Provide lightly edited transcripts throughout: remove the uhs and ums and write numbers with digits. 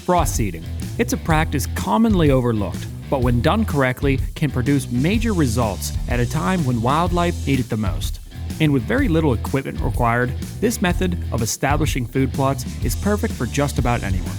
Frost seeding. It's a practice commonly overlooked, but when done correctly can produce major results at a time when wildlife need it the most. And with very little equipment required, this method of establishing food plots is perfect for just about anyone.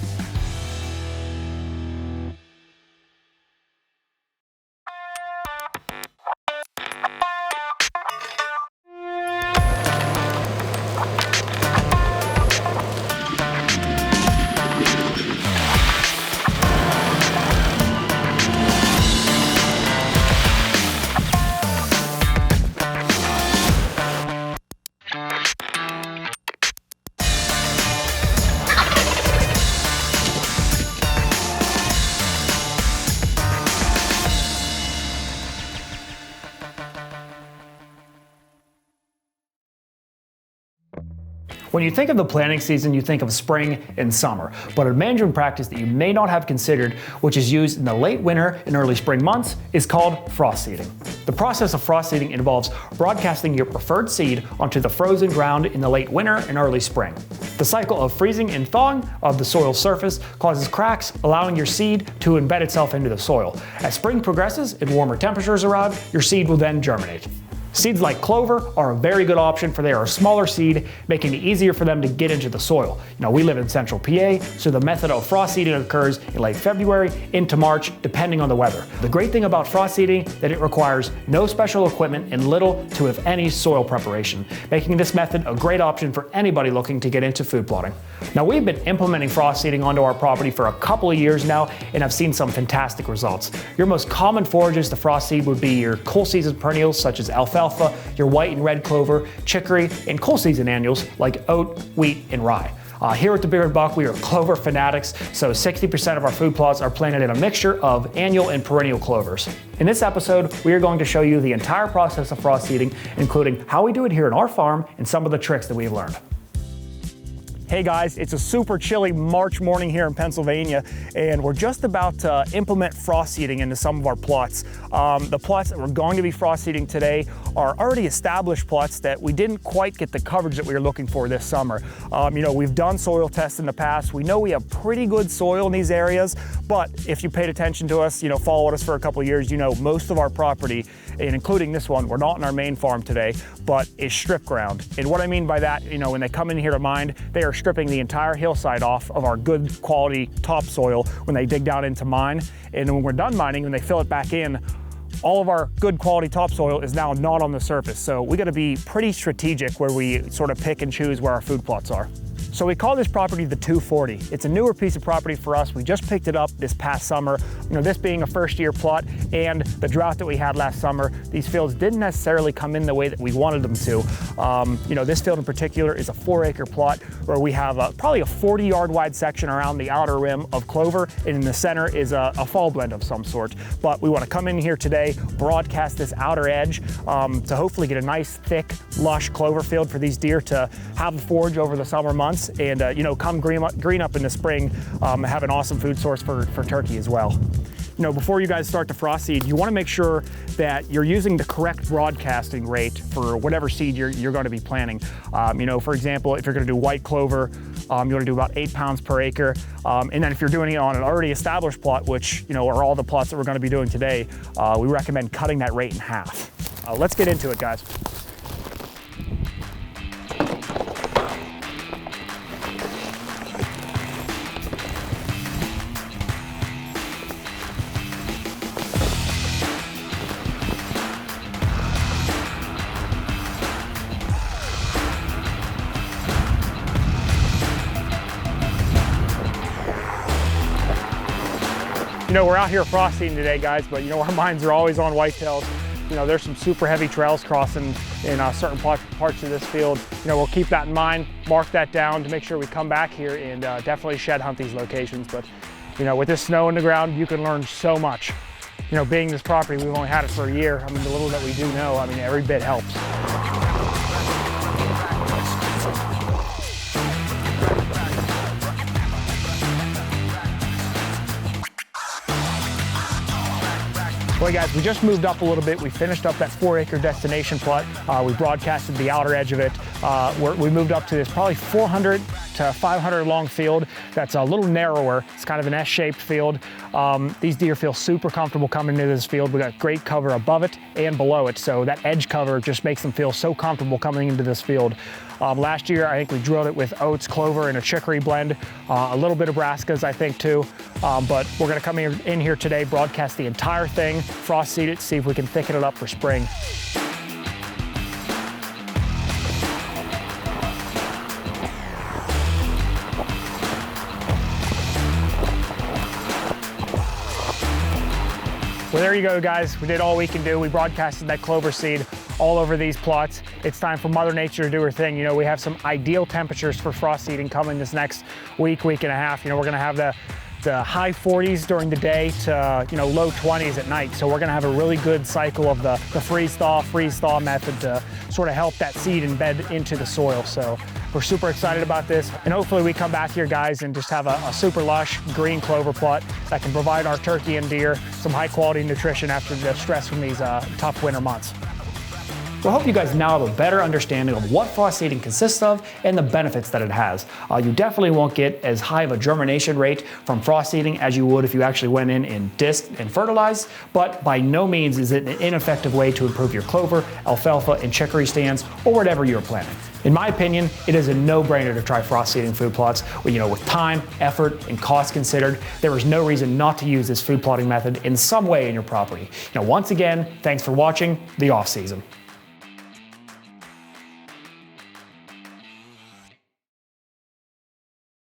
When you think of the planting season, you think of spring and summer, but a management practice that you may not have considered, which is used in the late winter and early spring months, is called frost seeding. The process of frost seeding involves broadcasting your preferred seed onto the frozen ground in the late winter and early spring. The cycle of freezing and thawing of the soil surface causes cracks, allowing your seed to embed itself into the soil. As spring progresses and warmer temperatures arrive, your seed will then germinate. Seeds like clover are a very good option, for they are a smaller seed, making it easier for them to get into the soil. We live in central PA, so the method of frost seeding occurs in late February into March, depending on the weather. The great thing about frost seeding is that it requires no special equipment and little to, if any, soil preparation, making this method a great option for anybody looking to get into food plotting. Now, we've been implementing frost seeding onto our property for a couple of years now and have seen some fantastic results. Your most common forages to frost seed would be your cool season perennials such as alfalfa, your white and red clover, chicory, and cool season annuals like oat, wheat, and rye. Here at the Bearded Buck, we are clover fanatics, so 60% of our food plots are planted in a mixture of annual and perennial clovers. In this episode, we are going to show you the entire process of frost seeding, including how we do it here on our farm and some of the tricks that we've learned. Hey guys, it's a super chilly March morning here in Pennsylvania, and we're just about to implement frost seeding into some of our plots. The plots that we're going to be frost seeding today are already established plots that we didn't quite get the coverage that we were looking for this summer. We've done soil tests in the past. We know we have pretty good soil in these areas, but if you paid attention to us, followed us for a couple of years, most of our property, and including this one, we're not in our main farm today, but is strip ground. And what I mean by that, when they come in here to mine, they are stripping the entire hillside off of our good quality topsoil when they dig down into mine. And when we're done mining, when they fill it back in, all of our good quality topsoil is now not on the surface. So we got to be pretty strategic where we sort of pick and choose where our food plots are. So we call this property the 240. It's a newer piece of property for us. We just picked it up this past summer. This being a first-year plot and the drought that we had last summer, these fields didn't necessarily come in the way that we wanted them to. This field in particular is a 4-acre plot where we have probably a 40-yard wide section around the outer rim of clover, and in the center is a fall blend of some sort. But we want to come in here today, broadcast this outer edge to hopefully get a nice, thick, lush clover field for these deer to have a forage over the summer months, and come green up in the spring, have an awesome food source for turkey as well. Before you guys start to frost seed, you want to make sure that you're using the correct broadcasting rate for whatever seed you're going to be planting. For example, if you're going to do white clover, you want to do about 8 pounds per acre. And then if you're doing it on an already established plot, which are all the plots that we're going to be doing today, we recommend cutting that rate in half. Let's get into it, guys. We're out here frost seeding today, guys, but our minds are always on whitetails. There's some super heavy trails crossing in certain parts of this field. We'll keep that in mind, mark that down to make sure we come back here and definitely shed hunt these locations. But, with this snow in the ground, you can learn so much. Being this property, we've only had it for a year. The little that we do know, every bit helps. Well, guys, we just moved up a little bit. We finished up that 4-acre destination plot. We broadcasted the outer edge of it. We moved up to this probably 400 to 500 long field that's a little narrower. It's kind of an S-shaped field. These deer feel super comfortable coming into this field. We got great cover above it and below it, so that edge cover just makes them feel so comfortable coming into this field. Last year, I think we drilled it with oats, clover, and a chicory blend. A little bit of brassicas, I think, too. But we're gonna come in here today, broadcast the entire thing, frost seed it, see if we can thicken it up for spring. Well, there you go, guys. We did all we can do. We broadcasted that clover seed all over these plots. It's time for Mother Nature to do her thing. You know, we have some ideal temperatures for frost seeding coming this next week and a half. You know, we're gonna have the high 40s during the day to, you know, low 20s at night. So we're gonna have a really good cycle of the freeze-thaw method to sort of help that seed embed into the soil. So we're super excited about this. And hopefully we come back here, guys, and just have a super lush green clover plot that can provide our turkey and deer some high quality nutrition after the stress from these tough winter months. Well, I hope you guys now have a better understanding of what frost seeding consists of and the benefits that it has. You definitely won't get as high of a germination rate from frost seeding as you would if you actually went in and disked and fertilized, but by no means is it an ineffective way to improve your clover, alfalfa, and chicory stands, or whatever you're planting. In my opinion, it is a no-brainer to try frost seeding food plots. You know, with time, effort, and cost considered, there is no reason not to use this food plotting method in some way in your property. You know, once again, thanks for watching The Off Season.